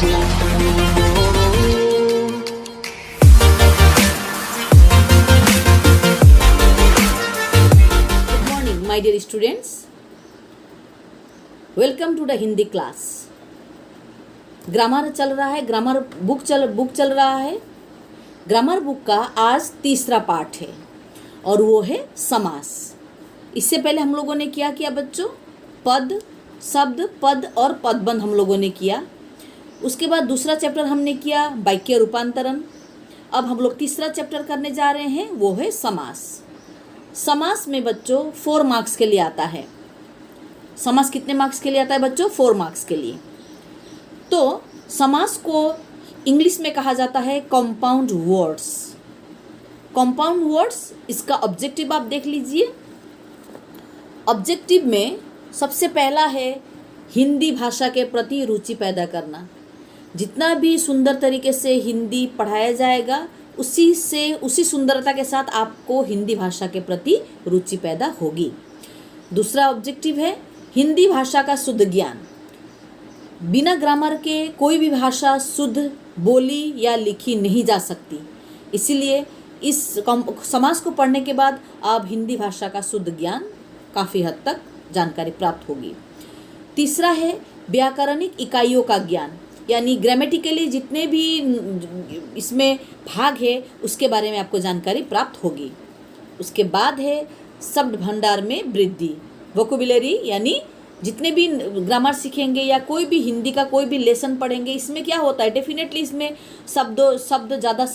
My dear students, welcome to the Hindi class. Grammar चल रहा है, ग्रामर बुक चल रहा है। ग्रामर बुक का आज तीसरा पार्ट है और वो है समास। इससे पहले हम लोगों ने क्या किया बच्चों? पद, शब्द, पद और पदबंध हम लोगों ने किया। उसके बाद दूसरा चैप्टर हमने किया वाक्य रूपांतरण। अब हम लोग तीसरा चैप्टर करने जा रहे हैं, वो है समास। समास में बच्चों 4 मार्क्स के लिए आता है। समास कितने मार्क्स के लिए आता है बच्चों? 4 मार्क्स के लिए। तो समास को इंग्लिश में कहा जाता है कंपाउंड वर्ड्स। कंपाउंड वर्ड्स, इसका ऑब्जेक्टिव आप देख लीजिए। ऑब्जेक्टिव में सबसे पहला है हिंदी भाषा के प्रति रुचि पैदा करना। जितना भी सुंदर तरीके से हिंदी पढ़ाया जाएगा, उसी सुंदरता के साथ आपको हिंदी भाषा के प्रति रुचि पैदा होगी। दूसरा ऑब्जेक्टिव है हिंदी भाषा का शुद्ध ज्ञान। बिना ग्रामर के कोई भी भाषा शुद्ध बोली या लिखी नहीं जा सकती। इसीलिए इस समास को पढ़ने के बाद आप हिंदी भाषा का शुद्ध ज्ञान काफ़ी हद तक जानकारी प्राप्त होगी। तीसरा है व्याकरणिक इकाइयों का ज्ञान, यानी ग्रामेटिकली जितने भी इसमें भाग है उसके बारे में आपको जानकारी प्राप्त होगी। उसके बाद है शब्द भंडार में वृद्धि, वोकैबुलरी, यानी जितने भी ग्रामर सीखेंगे या कोई भी हिंदी का कोई भी लेसन पढ़ेंगे, इसमें क्या होता है, डेफिनेटली इसमें ज़्यादा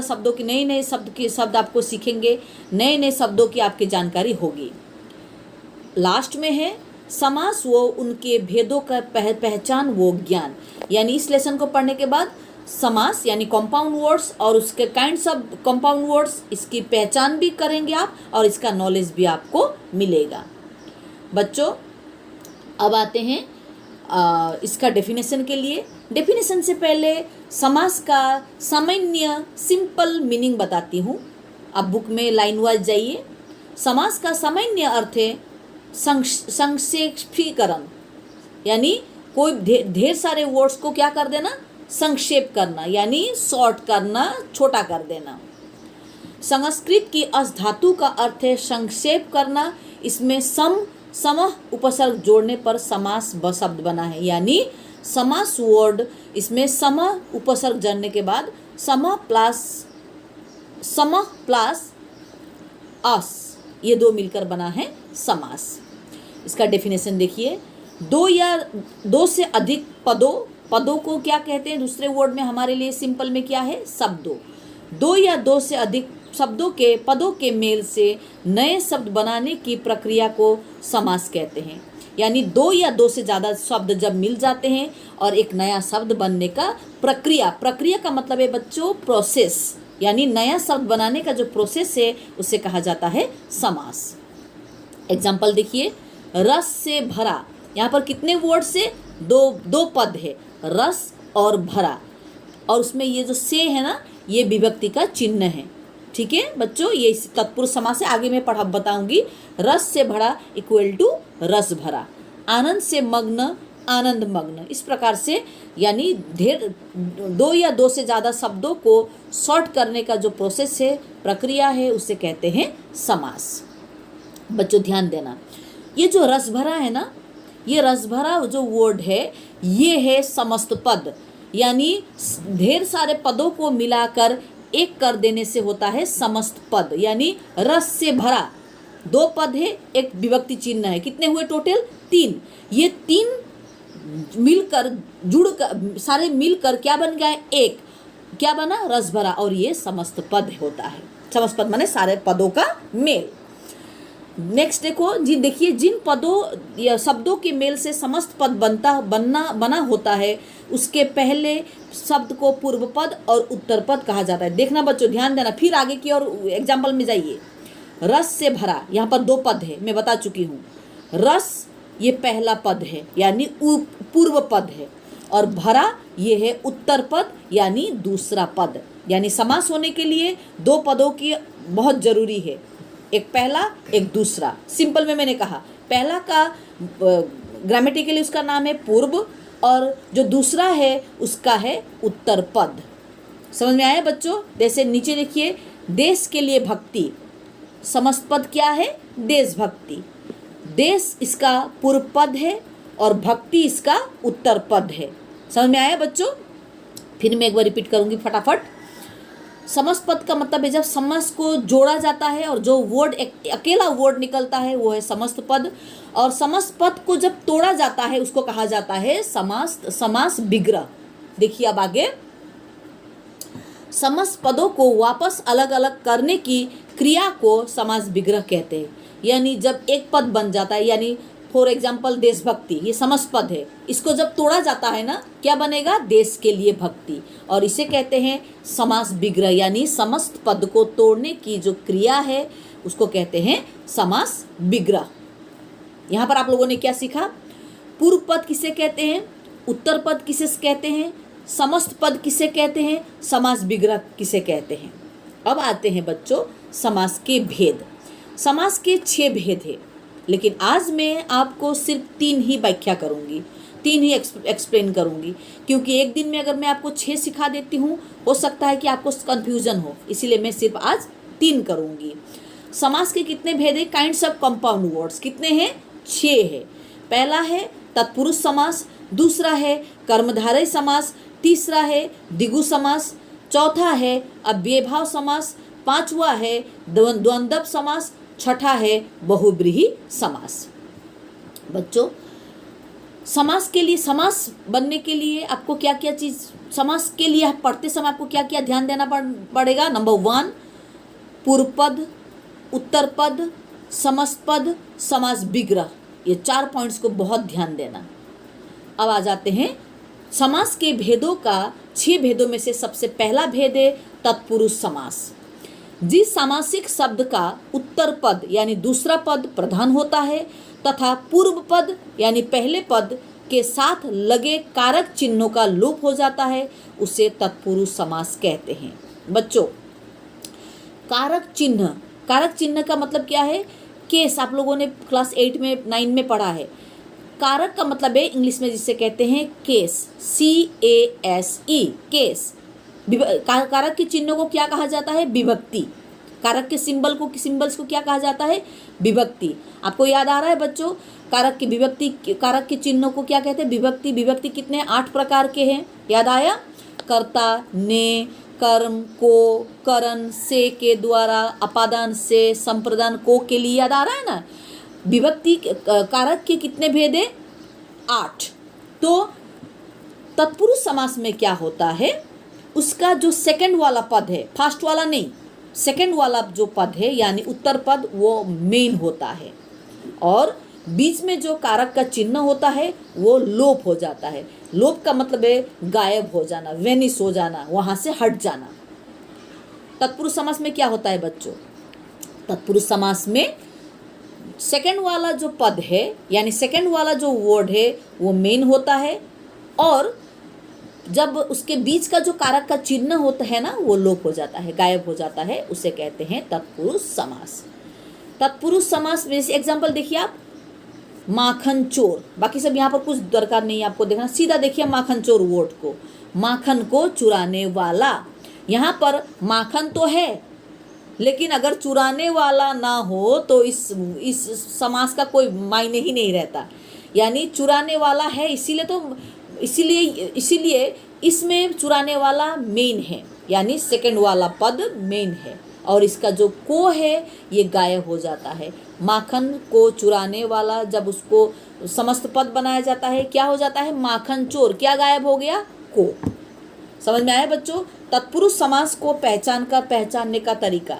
शब्दों की नए शब्द आपको सीखेंगे, नए शब्दों की आपकी जानकारी होगी। लास्ट में है समास वो उनके भेदों का पहचान वो ज्ञान, यानी इस लेसन को पढ़ने के बाद समास यानी कंपाउंड वर्ड्स और उसके काइंड्स ऑफ कंपाउंड वर्ड्स, इसकी पहचान भी करेंगे आप और इसका नॉलेज भी आपको मिलेगा। बच्चों अब आते हैं इसका डेफिनेशन के लिए। डेफिनेशन से पहले समास का सामान्य सिंपल मीनिंग बताती हूँ। आप बुक में लाइन वाइज जाइए। समास का सामान्य अर्थ है संक्षेपीकरण, यानी कोई ढेर सारे वर्ड्स को क्या कर देना, संक्षेप करना, यानी शॉर्ट करना, छोटा कर देना। संस्कृत की अस धातु का अर्थ है संक्षेप करना। इसमें समः उपसर्ग जोड़ने पर समास शब्द बना है, यानी समास वर्ड इसमें समः उपसर्ग जोड़ने के बाद समः प्लस अस, ये दो मिलकर बना है समास। इसका डेफिनेशन देखिए। दो से अधिक पदों को क्या कहते हैं? दूसरे वर्ड में हमारे लिए सिंपल में क्या है? शब्दों। 2 या 2 से अधिक पदों के मेल से नए शब्द बनाने की प्रक्रिया को समास कहते हैं। यानी 2 या 2 से ज़्यादा शब्द जब मिल जाते हैं और एक नया शब्द बनने का प्रक्रिया का मतलब है बच्चों प्रोसेस, यानी नया शब्द बनाने का जो प्रोसेस है उसे कहा जाता है समास। एग्जाम्पल देखिए, रस से भरा। यहाँ पर कितने वर्ड से? दो पद है, रस और भरा, और उसमें ये जो से है ना, ये विभक्ति का चिन्ह है। ठीक है बच्चों, ये तत्पुरुष समास है, आगे मैं बताऊंगी। रस से भरा इक्वल टू रस भरा। आनंद से मग्न, आनंद मग्न। इस प्रकार से यानी 2 या 2 से ज़्यादा शब्दों को शॉर्ट करने का जो प्रोसेस है, प्रक्रिया है, उसे कहते हैं समास। बच्चों ध्यान देना, ये जो रस भरा है ना, ये रस भरा जो वर्ड है, ये है समस्त पद, यानी ढेर सारे पदों को मिलाकर एक कर देने से होता है समस्त पद। यानी रस से भरा 2 पद है, एक विभक्ति चिन्ह है, कितने हुए टोटल? 3। ये 3 मिलकर सारे मिलकर क्या बन गया? एक। क्या बना? रस भरा, और ये समस्त पद होता है। समस्त पद माने सारे पदों का मेल। नेक्स्ट देखिए, जिन पदों या शब्दों के मेल से समस्त पद बना होता है, उसके पहले शब्द को पूर्व पद और उत्तर पद कहा जाता है। देखना बच्चों, ध्यान देना, फिर आगे की और एग्जाम्पल में जाइए। रस से भरा, यहाँ पर 2 पद है, मैं बता चुकी हूँ। रस ये पहला पद है, यानी पूर्व पद है, और भरा ये है उत्तर पद, यानी दूसरा पद। यानी समास होने के लिए 2 पदों की बहुत जरूरी है, एक पहला एक दूसरा। सिंपल में मैंने कहा, पहला का ग्रामेटिकली उसका नाम है पूर्व, और जो दूसरा है उसका है उत्तर पद। समझ में आया बच्चों? जैसे नीचे देखिए, देश के लिए भक्ति, समस्त पद क्या है? देशभक्ति। देश इसका पूर्व पद है और भक्ति इसका उत्तर पद है। समझ में आया बच्चों? फिर मैं एक बार रिपीट करूंगी फटाफट। समस्त पद का मतलब है जब समस्त को जोड़ा जाता है और जो वर्ड अकेला वर्ड निकलता है वो है समस्त पद, और समस्त पद को जब तोड़ा जाता है उसको कहा जाता है समास विग्रह। देखिए अब आगे, समस्त पदों को वापस अलग अलग करने की क्रिया को समास विग्रह कहते हैं। यानी जब एक पद बन जाता है, यानी फॉर एग्जाम्पल देशभक्ति, ये समस्त पद है, इसको जब तोड़ा जाता है ना, क्या बनेगा? देश के लिए भक्ति, और इसे कहते हैं समास विग्रह। यानी समस्त पद को तोड़ने की जो क्रिया है उसको कहते हैं समास विग्रह। यहाँ पर आप लोगों ने क्या सीखा? पूर्व पद किसे कहते हैं, उत्तर पद किसे कहते हैं, समस्त पद किसे कहते हैं, समास विग्रह किसे कहते हैं। अब आते हैं बच्चों समास के भेद। समास के 6 भेद हैं, लेकिन आज मैं आपको सिर्फ 3 ही व्याख्या करूंगी, 3 ही एक्सप्लेन करूंगी, क्योंकि एक दिन में अगर मैं आपको 6 सिखा देती हूँ हो सकता है कि आपको कंफ्यूजन हो, इसीलिए मैं सिर्फ आज 3 करूंगी। समास के कितने भेद हैं? काइंड्स ऑफ कंपाउंड वर्ड्स कितने हैं? 6 है। पहला है तत्पुरुष समास, दूसरा है कर्मधारय समास, तीसरा है द्विगु समास, चौथा है अव्ययभाव समास, पांचवा है द्वंद्व समास, छठा है बहुब्रीहि समास। बच्चों समास के लिए, समास बनने के लिए आपको क्या क्या चीज, समास के लिए पढ़ते समय आपको क्या क्या ध्यान देना पड़ेगा? नंबर 1 पूर्व पद, उत्तर पद, समस्त पद, समास विग्रह, ये 4 पॉइंट्स को बहुत ध्यान देना। अब आ जाते हैं समास के भेदों का। 6 भेदों में से सबसे पहला भेद है तत्पुरुष समास। जिस सामासिक शब्द का उत्तर पद यानी दूसरा पद प्रधान होता है तथा पूर्व पद यानी पहले पद के साथ लगे कारक चिन्हों का लोप हो जाता है, उसे तत्पुरुष समास कहते हैं। बच्चों कारक चिन्ह का मतलब क्या है? केस, आप लोगों ने क्लास 8 में 9 में पढ़ा है। कारक का मतलब है इंग्लिश में जिसे कहते हैं केस, CASE, केस। कारक के चिन्हों को क्या कहा जाता है? विभक्ति। कारक के सिंबल्स को क्या कहा जाता है? विभक्ति। आपको याद आ रहा है बच्चों? कारक की विभक्ति, कारक के चिन्हों को क्या कहते हैं? विभक्ति। विभक्ति कितने? 8 प्रकार के हैं, याद आया? कर्ता, ने, कर्म, को, करण, से के द्वारा, अपादान, से, संप्रदान, को के लिए, याद आ रहा है ना? विभक्ति कारक के कितने भेद है? 8। तो तत्पुरुष समास में क्या होता है? उसका जो सेकंड वाला पद है, फर्स्ट वाला नहीं, सेकंड वाला जो पद है यानी उत्तर पद, वो मेन होता है, और बीच में जो कारक का चिन्ह होता है वो लोप हो जाता है। लोप का मतलब है गायब हो जाना, वेनिश हो जाना, वहाँ से हट जाना। तत्पुरुष समास में क्या होता है बच्चों? तत्पुरुष समास में सेकंड वाला जो पद है यानी सेकंड वाला जो वर्ड है वो मेन होता है, और जब उसके बीच का जो कारक का चिन्ह होता है ना वो लोप हो जाता है, गायब हो जाता है, उसे कहते हैं तत्पुरुष समास। तत्पुरुष समास में एग्जाम्पल देखिए आप, माखन चोर, बाकी सब यहाँ पर कुछ दरकार नहीं है आपको देखना, सीधा देखिए माखन चोर वर्ड को, माखन को चुराने वाला। यहाँ पर माखन तो है लेकिन अगर चुराने वाला ना हो तो इस समास का कोई मायने ही नहीं रहता। यानी चुराने वाला है इसीलिए इसमें चुराने वाला मेन है, यानी सेकंड वाला पद मेन है, और इसका जो को है ये गायब हो जाता है। माखन को चुराने वाला, जब उसको समस्त पद बनाया जाता है क्या हो जाता है? माखन चोर, क्या गायब हो गया? को। समझ में आया बच्चों? तत्पुरुष समास को पहचानने का तरीका,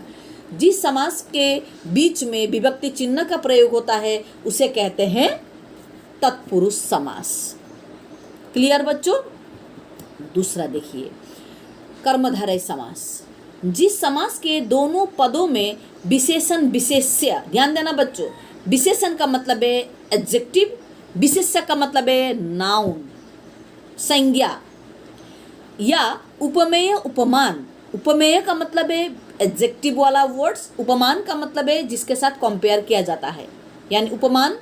जिस समास के बीच में विभक्ति चिन्ह का प्रयोग होता है उसे कहते हैं तत्पुरुष समास। क्लियर बच्चों? दूसरा देखिए, कर्मधारय समास। जिस समास के दोनों पदों में विशेषण विशेष्य, ध्यान देना बच्चों, विशेषण का मतलब है एडजेक्टिव, विशेष्य का मतलब है नाउन, संज्ञा, या उपमेय उपमान। उपमेय का मतलब है एडजेक्टिव वाला वर्ड्स, उपमान का मतलब है जिसके साथ कंपेयर किया जाता है। यानी उपमान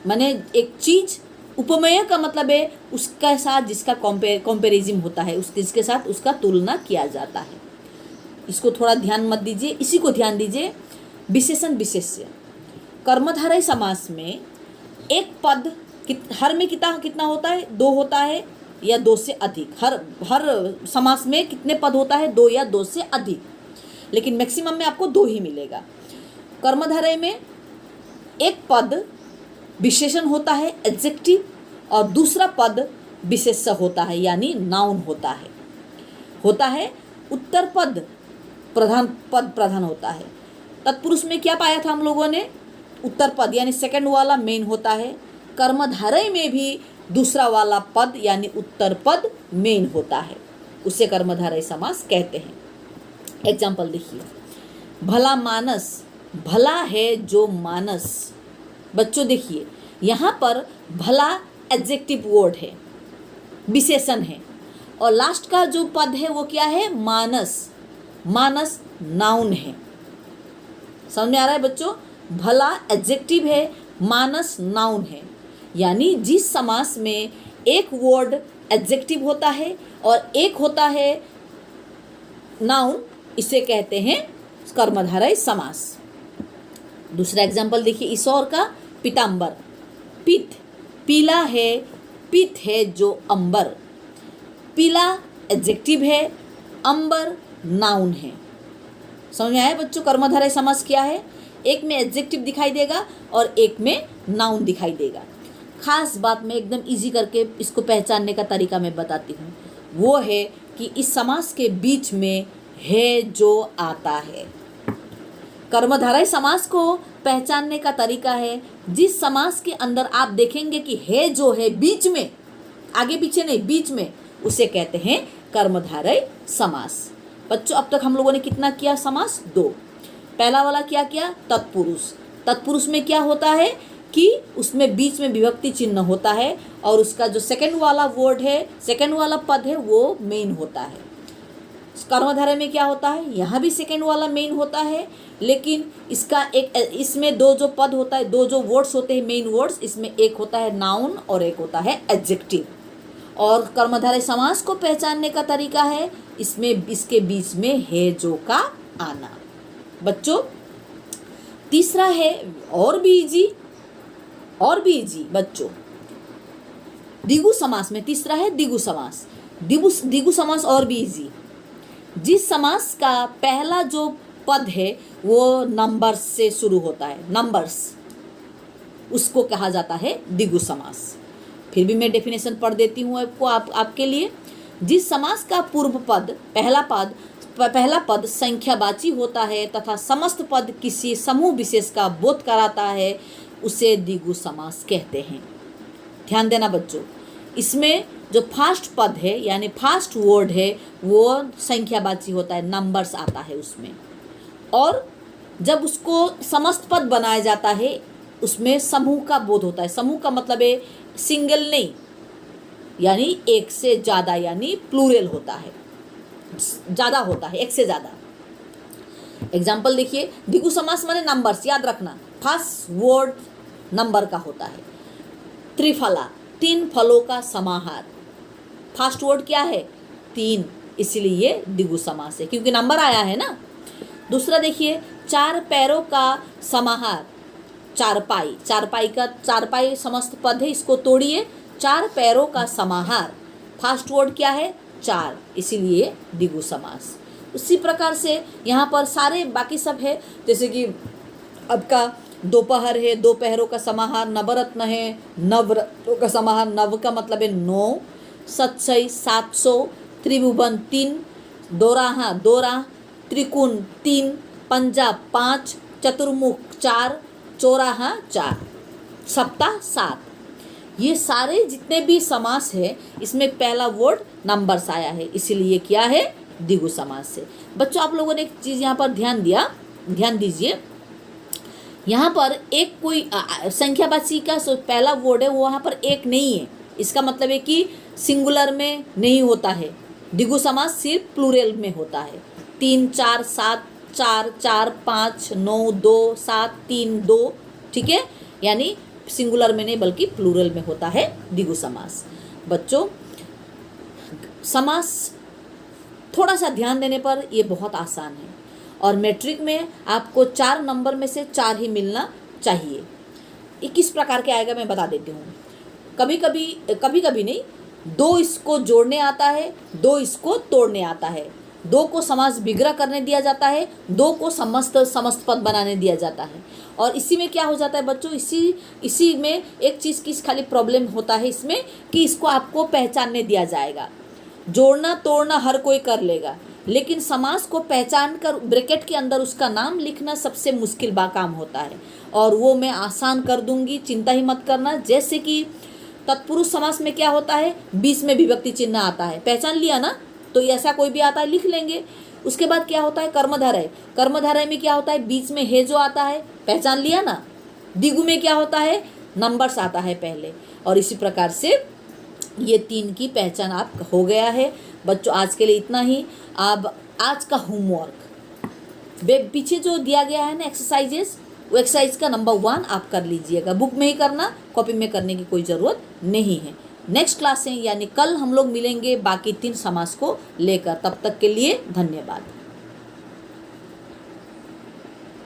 माने एक चीज उपमेय का मतलब है उसके साथ जिसका कंपैरिजन होता है, जिसके साथ उसका तुलना किया जाता है। इसको थोड़ा ध्यान मत दीजिए, इसी को ध्यान दीजिए। विशेषण विशेष्य, कर्मधारय समास में एक पद हर में कितना होता है? 2 होता है या 2 से अधिक। हर समास में कितने पद होता है? 2 या 2 से अधिक, लेकिन मैक्सिमम में आपको 2 ही मिलेगा। कर्मधारय में एक पद विशेषण होता है एडजेक्टिव, और दूसरा पद विशेष्य होता है यानी नाउन होता है। उत्तर पद प्रधान होता है। तत्पुरुष में क्या पाया था हम लोगों ने? उत्तर पद यानी सेकंड वाला मेन होता है। कर्मधारय में भी दूसरा वाला पद यानी उत्तर पद मेन होता है, उसे कर्मधारय समास कहते हैं। एग्जाम्पल देखिए, भला मानस, भला है जो मानस। बच्चों देखिए, यहाँ पर भला एडजेक्टिव वर्ड है, विशेषण है, और लास्ट का जो पद है वो क्या है? मानस। मानस नाउन है। समझ में आ रहा है बच्चों? भला एडजेक्टिव है, मानस नाउन है। यानी जिस समास में एक वर्ड एडजेक्टिव होता है और एक होता है नाउन, इसे कहते हैं कर्मधारय समास। दूसरा एग्जाम्पल देखिए, ईश्वर का पीताम्बर। पित्त, पीला है, पित्त है जो अंबर। पीला एडजेक्टिव है, अंबर नाउन है। समझ में आया बच्चों? कर्मधारय समास क्या है? एक में एडजेक्टिव दिखाई देगा और एक में नाउन दिखाई देगा। खास बात मैं एकदम इजी करके इसको पहचानने का तरीका मैं बताती हूँ, वो है कि इस समास के बीच में है जो आता है। कर्मधारय समास को पहचानने का तरीका है, जिस समास के अंदर आप देखेंगे कि है जो है बीच में, आगे पीछे नहीं, बीच में, उसे कहते हैं कर्मधारय समास। बच्चों अब तक हम लोगों ने कितना किया समास? 2। पहला वाला क्या किया? तत्पुरुष। तत्पुरुष में क्या होता है कि उसमें बीच में विभक्ति चिन्ह होता है और उसका जो सेकंड वाला वर्ड है, सेकंड वाला पद है, वो मेन होता है। कर्मधारय में क्या होता है? यहाँ भी सेकंड वाला मेन होता है, लेकिन इसमें 2 जो पद होता है, 2 जो वर्ड्स होते हैं मेन वर्ड्स, इसमें एक होता है नाउन और एक होता है एडजेक्टिव। और कर्मधारय समास को पहचानने का तरीका है, इसमें इसके बीच में है जो का आना। बच्चों तीसरा है और भी इजी बच्चों, द्विगु समास में तीसरा है द्विगु समास। द्विगु समास और भी इजी। जिस समास का पहला जो पद है वो नंबर्स से शुरू होता है, नंबर्स, उसको कहा जाता है द्विगु समास। फिर भी मैं डेफिनेशन पढ़ देती हूँ आपको, आपके लिए। जिस समास का पूर्व पद पहला पद संख्यावाची होता है तथा समस्त पद किसी समूह विशेष का बोध कराता है, उसे द्विगु समास कहते हैं। ध्यान देना बच्चों, इसमें जो फर्स्ट पद है यानी फर्स्ट वर्ड है वो संख्यावाची होता है, नंबर्स आता है उसमें। और जब उसको समस्त पद बनाया जाता है उसमें समूह का बोध होता है। समूह का मतलब है सिंगल नहीं, यानी एक से ज़्यादा, यानी प्लूरल होता है, ज़्यादा होता है, एक से ज़्यादा। एग्जाम्पल देखिए, द्विगु समास माने नंबर्स, याद रखना, फर्स्ट वर्ड नंबर का होता है। त्रिफला, 3 फलों का समाहार। फर्स्ट वर्ड क्या है? 3, इसलिए ये द्विगु समास है क्योंकि नंबर आया है ना। दूसरा देखिए, 4 पैरों का समाहार। चारपाई समस्त पद है, इसको तोड़िए। 4 पैरों का समाहार, फर्स्ट वर्ड क्या है? 4, इसीलिए द्विगु समास। उसी प्रकार से यहाँ पर सारे बाकी सब है, जैसे कि अब का दोपहर है, 2 पहरों का समाहार। नवरत्न है, नवरत्नों का समाहार। नव का मतलब है 9, सत्सई 700, त्रिभुवन 3, दोरा, त्रिकोण 3, पंजा 5, चतुर्मुख 4, चौराहा 4, सप्ताह 7। ये सारे जितने भी समास है इसमें पहला वर्ड नंबर्स आया है, इसीलिए क्या है? द्विगु समास है। बच्चों आप लोगों ने एक चीज़ यहाँ पर ध्यान दीजिए। यहाँ पर एक कोई संख्यावाची का पहला वर्ड है वो वहाँ पर एक नहीं है, इसका मतलब है कि सिंगुलर में नहीं होता है। द्विगु समास सिर्फ प्लूरल में होता है। 3, 4, 7, 4, 4, 5, 9, 2, 7, 3, 2, ठीक है। यानी सिंगुलर में नहीं बल्कि प्लूरल में होता है द्विगु समास। बच्चों, समास थोड़ा सा ध्यान देने पर ये बहुत आसान है और मैट्रिक में आपको 4 नंबर में से 4 ही मिलना चाहिए। ये किस प्रकार के आएगा मैं बता देती हूँ। कभी कभी नहीं, 2 इसको जोड़ने आता है, 2 इसको तोड़ने आता है, 2 को समास विग्रह करने दिया जाता है, 2 को समस्त पद बनाने दिया जाता है। और इसी में क्या हो जाता है बच्चों, इसी में एक चीज़ की खाली प्रॉब्लम होता है इसमें कि इसको आपको पहचानने दिया जाएगा। जोड़ना तोड़ना हर कोई कर लेगा, लेकिन समास को पहचान कर ब्रैकेट के अंदर उसका नाम लिखना सबसे मुश्किल काम होता है, और वो मैं आसान कर दूंगी, चिंता ही मत करना। जैसे कि तत्पुरुष समास में क्या होता है, बीच में विभक्ति चिन्ह आता है, पहचान लिया ना, तो ऐसा कोई भी आता है लिख लेंगे। उसके बाद क्या होता है, कर्मधारय, कर्मधारय में क्या होता है, बीच में है जो आता है, पहचान लिया ना। द्विगु में क्या होता है, नंबर्स आता है पहले, और इसी प्रकार से ये 3 की पहचान आप हो गया है। बच्चों, आज के लिए इतना ही। अब आज का होमवर्क पीछे जो दिया गया है ना एक्सरसाइजेस, वो एक्सरसाइज का नंबर 1 आप कर लीजिएगा। बुक में ही करना, कॉपी में करने की कोई ज़रूरत नहीं है। नेक्स्ट क्लास है यानी कल हम लोग मिलेंगे बाकी 3 समास को लेकर। तब तक के लिए धन्यवाद।